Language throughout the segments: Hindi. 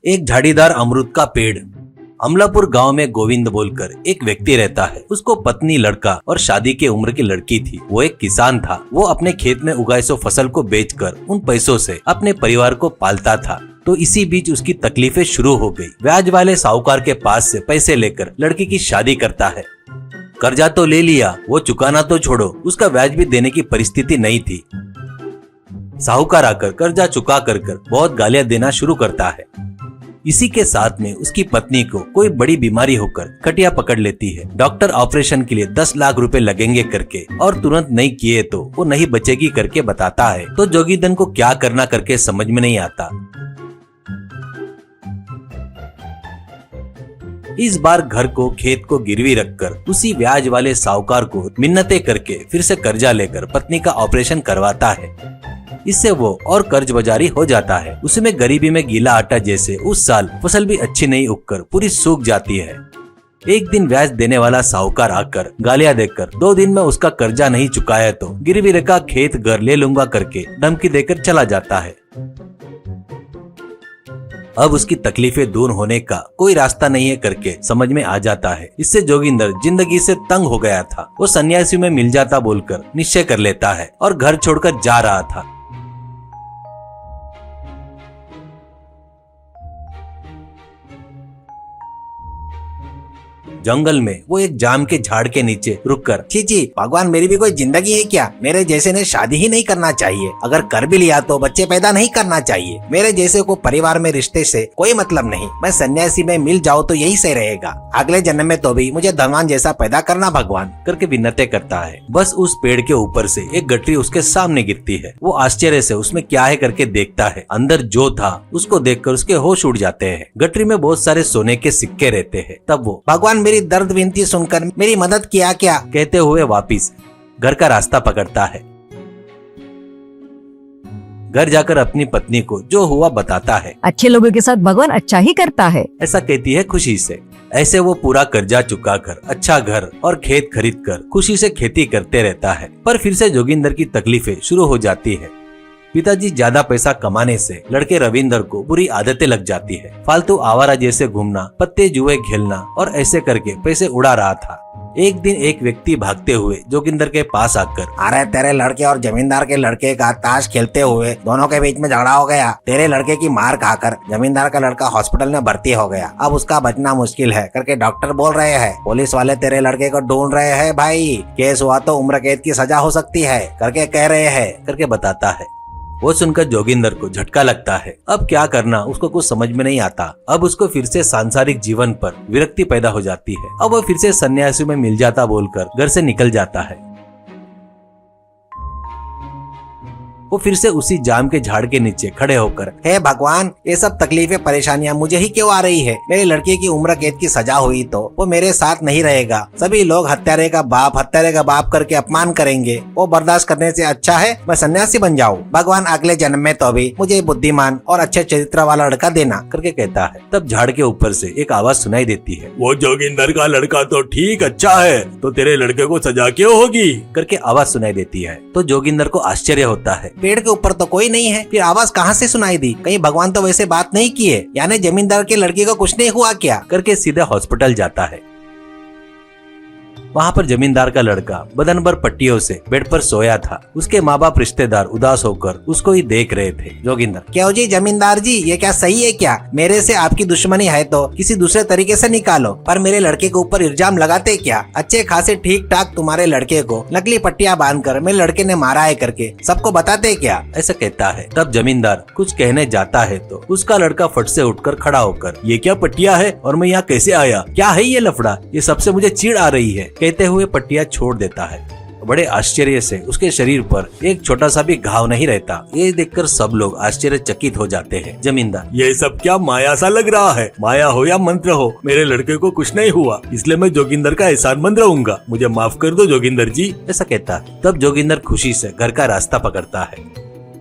एक झाड़ीदार अमरूद का पेड़। अमलापुर गांव में गोविंद बोलकर एक व्यक्ति रहता है। उसको पत्नी, लड़का और शादी की उम्र की लड़की थी। वो एक किसान था। वो अपने खेत में उगाई सो फसल को बेचकर उन पैसों से अपने परिवार को पालता था। तो इसी बीच उसकी तकलीफें शुरू हो गई। ब्याज वाले साहूकार के पास से पैसे लेकर लड़की की शादी करता है। कर्जा तो ले लिया, वो चुकाना तो छोड़ो, उसका ब्याज भी देने की परिस्थिति नहीं थी। साहूकार आकर कर्जा चुका कर बहुत गालियां देना शुरू करता है। इसी के साथ में उसकी पत्नी को कोई बड़ी बीमारी होकर खटिया पकड़ लेती है। डॉक्टर ऑपरेशन के लिए 10 लाख रुपए लगेंगे करके और तुरंत नहीं किए तो वो नहीं बचेगी करके बताता है। तो जोगीधन को क्या करना करके समझ में नहीं आता। इस बार घर को, खेत को गिरवी रखकर उसी ब्याज वाले साहूकार को मिन्नतें करके फिर से कर्जा लेकर पत्नी का ऑपरेशन करवाता है। इससे वो और कर्ज बाजारी हो जाता है। उसमें गरीबी में गीला आटा जैसे उस साल फसल भी अच्छी नहीं उगकर पूरी सूख जाती है। एक दिन ब्याज देने वाला साहूकार आकर गालियां देकर 2 दिन में उसका कर्जा नहीं चुकाया तो गिरवी रखा खेत घर ले लूंगा करके धमकी देकर चला जाता है। अब उसकी तकलीफें दूर होने का कोई रास्ता नहीं है करके समझ में आ जाता है। इससे जोगिंदर जिंदगी से तंग हो गया था। वो सन्यासी में मिल जाता बोलकर निश्चय कर लेता है और घर छोड़कर जा रहा था। जंगल में वो एक जाम के झाड़ के नीचे रुककर, चीची भगवान, मेरी भी कोई जिंदगी है क्या? मेरे जैसे ने शादी ही नहीं करना चाहिए। अगर कर भी लिया तो बच्चे पैदा नहीं करना चाहिए। मेरे जैसे को परिवार में रिश्ते से कोई मतलब नहीं। मैं सन्यासी में मिल जाऊँ तो यही सही रहेगा। अगले जन्म में तो भी मुझे धनवान जैसा पैदा करना भगवान करके विनती करता है। बस उस पेड़ के ऊपर से एक गठरी उसके सामने गिरती है। वो आश्चर्य से उसमें क्या है करके देखता है। अंदर जो था उसको देखकर उसके होश उड़ जाते हैं। गठरी में बहुत सारे सोने के सिक्के रहते हैं। तब वो, भगवान मेरी दर्द विनती सुनकर मेरी मदद किया क्या कहते हुए वापिस घर का रास्ता पकड़ता है। घर जाकर अपनी पत्नी को जो हुआ बताता है। अच्छे लोगों के साथ भगवान अच्छा ही करता है, ऐसा कहती है खुशी से। ऐसे वो पूरा कर्जा चुकाकर अच्छा घर और खेत खरीदकर खुशी से खेती करते रहता है। पर फिर से जोगिंदर की तकलीफें शुरू हो जाती है। पिताजी ज्यादा पैसा कमाने से लड़के रविंदर को बुरी आदतें लग जाती है। फालतू आवारा जैसे घूमना, पत्ते जुए खेलना और ऐसे करके पैसे उड़ा रहा था। एक दिन एक व्यक्ति भागते हुए जोगिंदर के पास आकर, अरे तेरे लड़के और जमींदार के लड़के का ताश खेलते हुए दोनों के बीच में झगड़ा हो गया। तेरे लड़के की मार खाकर जमींदार का लड़का हॉस्पिटल में भर्ती हो गया। अब उसका बचना मुश्किल है करके डॉक्टर बोल रहे हैं। पुलिस वाले तेरे लड़के को ढूंढ रहे हैं भाई। केस हुआ तो उम्र कैद की सजा हो सकती है करके कह रहे हैं करके बताता है। वो सुनकर जोगिंदर को झटका लगता है। अब क्या करना उसको कुछ समझ में नहीं आता। अब उसको फिर से सांसारिक जीवन पर विरक्ति पैदा हो जाती है। अब वो फिर से सन्यासी में मिल जाता बोलकर घर से निकल जाता है। वो फिर से उसी जाम के झाड़ के नीचे खड़े होकर, हे भगवान, ये सब तकलीफें परेशानियां मुझे ही क्यों आ रही है? मेरे लड़के की उम्र कैद की सजा हुई तो वो मेरे साथ नहीं रहेगा। सभी लोग हत्यारे का बाप करके अपमान करेंगे। वो बर्दाश्त करने से अच्छा है मैं सन्यासी बन जाऊँ। भगवान अगले जन्म में तो भी मुझे बुद्धिमान और अच्छे चरित्र वाला लड़का देना करके कहता है। तब झाड़ के ऊपर से एक आवाज सुनाई देती है, वो जोगिंदर का लड़का तो ठीक अच्छा है, तो तेरे लड़के को सजा क्यों होगी करके आवाज सुनाई देती है। तो जोगिंदर को आश्चर्य होता है। पेड़ के ऊपर तो कोई नहीं है, फिर आवाज कहाँ से सुनाई दी? कहीं भगवान तो वैसे बात नहीं किए, यानी जमींदार के लड़के को कुछ नहीं हुआ क्या करके सीधे हॉस्पिटल जाता है। वहाँ पर जमींदार का लड़का बदन भर पट्टियों से बेड पर सोया था। उसके माँ बाप रिश्तेदार उदास होकर उसको ही देख रहे थे। जोगिंदर, क्यों जी जमींदार जी, ये क्या सही है क्या? मेरे से आपकी दुश्मनी है तो किसी दूसरे तरीके से निकालो, पर मेरे लड़के के ऊपर इल्जाम लगाते क्या? अच्छे खासे ठीक ठाक तुम्हारे लड़के को नकली पट्टियां बांधकर मेरे लड़के ने मारा है करके सबको बताते क्या? ऐसा कहता है। तब जमींदार कुछ कहने जाता है तो उसका लड़का फट से उठकर खड़ा होकर, ये क्या पट्टियां है और मैं यहाँ कैसे आया? क्या है ये लफड़ा? ये सबसे मुझे चिढ़ आ रही है कहते हुए पट्टियां छोड़ देता है। बड़े आश्चर्य से उसके शरीर पर एक छोटा सा भी घाव नहीं रहता। ये देखकर सब लोग आश्चर्यचकित हो जाते हैं। जमींदार, ये सब क्या माया सा लग रहा है? माया हो या मंत्र हो, मेरे लड़के को कुछ नहीं हुआ, इसलिए मैं जोगिंदर का एहसानमंद रहूंगा। मुझे माफ कर दो जोगिंदर जी, ऐसा कहता है। तब जोगिंदर खुशी से घर का रास्ता पकड़ता है।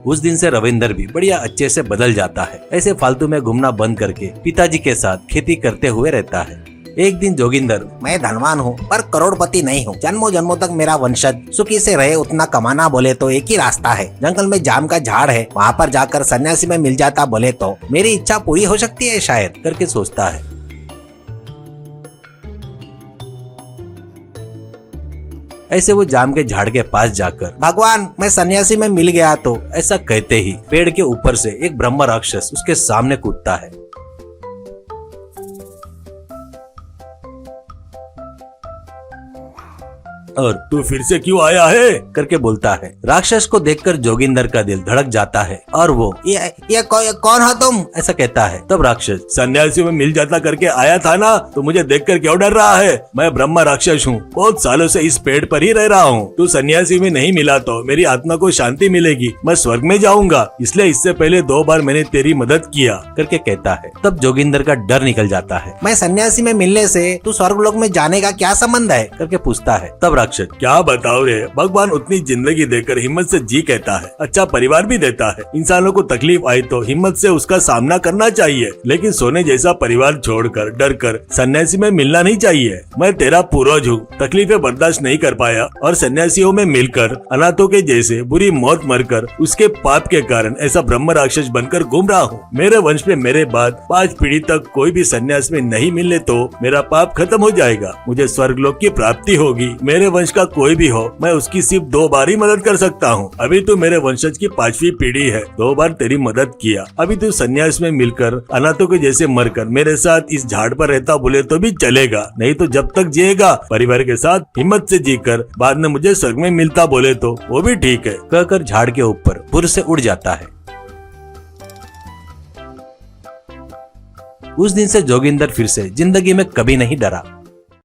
उस दिन से रविंदर भी बढ़िया अच्छे से बदल जाता है। ऐसे फालतू में घूमना बंद करके पिताजी के साथ खेती करते हुए रहता है। एक दिन जोगिंदर मैं धनवान हूँ पर करोड़पति नहीं हूँ। जन्मों जन्मों तक मेरा वंशज सुखी से रहे, उतना कमाना बोले तो एक ही रास्ता है। जंगल में जाम का झाड़ है, वहाँ पर जाकर सन्यासी में मिल जाता बोले तो मेरी इच्छा पूरी हो सकती है शायद, करके सोचता है। ऐसे वो जाम के झाड़ के पास जाकर भगवान मैं सन्यासी में मिल गया तो। ऐसा कहते ही पेड़ के ऊपर से एक ब्रह्म राक्षस उसके सामने कूदता है। और तू फिर से क्यों आया है करके बोलता है। राक्षस को देखकर जोगिंदर का दिल धड़क जाता है और वो ये कौन हो तुम? ऐसा कहता है। तब राक्षस सन्यासी में मिल जाता करके आया था ना, तो मुझे देखकर क्यों डर रहा है? मैं ब्रह्मा राक्षस हूँ, बहुत सालों से इस पेड़ पर ही रह रहा हूँ। तू सन्यासी में नहीं मिला तो मेरी आत्मा को शांति मिलेगी, मैं स्वर्ग में जाऊंगा, इसलिए इससे पहले 2 बार मैंने तेरी मदद किया करके कहता है। तब जोगिंदर का डर निकल जाता है। मैं सन्यासी में मिलने से तू स्वर्गलोक में जाने का क्या संबंध है करके पूछता है। तब राक्षस क्या बताओ रे, भगवान उतनी जिंदगी देकर हिम्मत से जी कहता है, अच्छा परिवार भी देता है। इंसानों को तकलीफ आई तो हिम्मत से उसका सामना करना चाहिए, लेकिन सोने जैसा परिवार छोड़कर डर कर सन्यासी में मिलना नहीं चाहिए। मैं तेरा पूर्वज हूँ, तकलीफें बर्दाश्त नहीं कर पाया और सन्यासियों में मिलकर अनाथों के जैसे बुरी मौत मरकर उसके पाप के कारण ऐसा ब्रह्म राक्षस बनकर घूम रहा हूँ। मेरे वंश में मेरे बाद 5 पीढ़ी तक कोई भी सन्यास में नहीं मिलने तो मेरा पाप खत्म हो जाएगा, मुझे स्वर्गलोक की प्राप्ति होगी। मेरे वंश का कोई भी हो, मैं उसकी सिर्फ 2 बार ही मदद कर सकता हूँ। अभी तो मेरे वंशज की 5वीं पीढ़ी है, 2 बार तेरी मदद किया। अभी तू सन्यास में मिलकर अनाथों के जैसे मरकर मेरे साथ इस झाड़ पर रहता बोले तो भी चलेगा, नहीं तो जब तक जिएगा परिवार के साथ हिम्मत से जीकर बाद में मुझे स्वर्ग में मिलता बोले तो वो भी ठीक है, कहकर झाड़ के ऊपर फुर से उड़ जाता है। उस दिन से जोगिंदर फिर से जिंदगी में कभी नहीं डरा।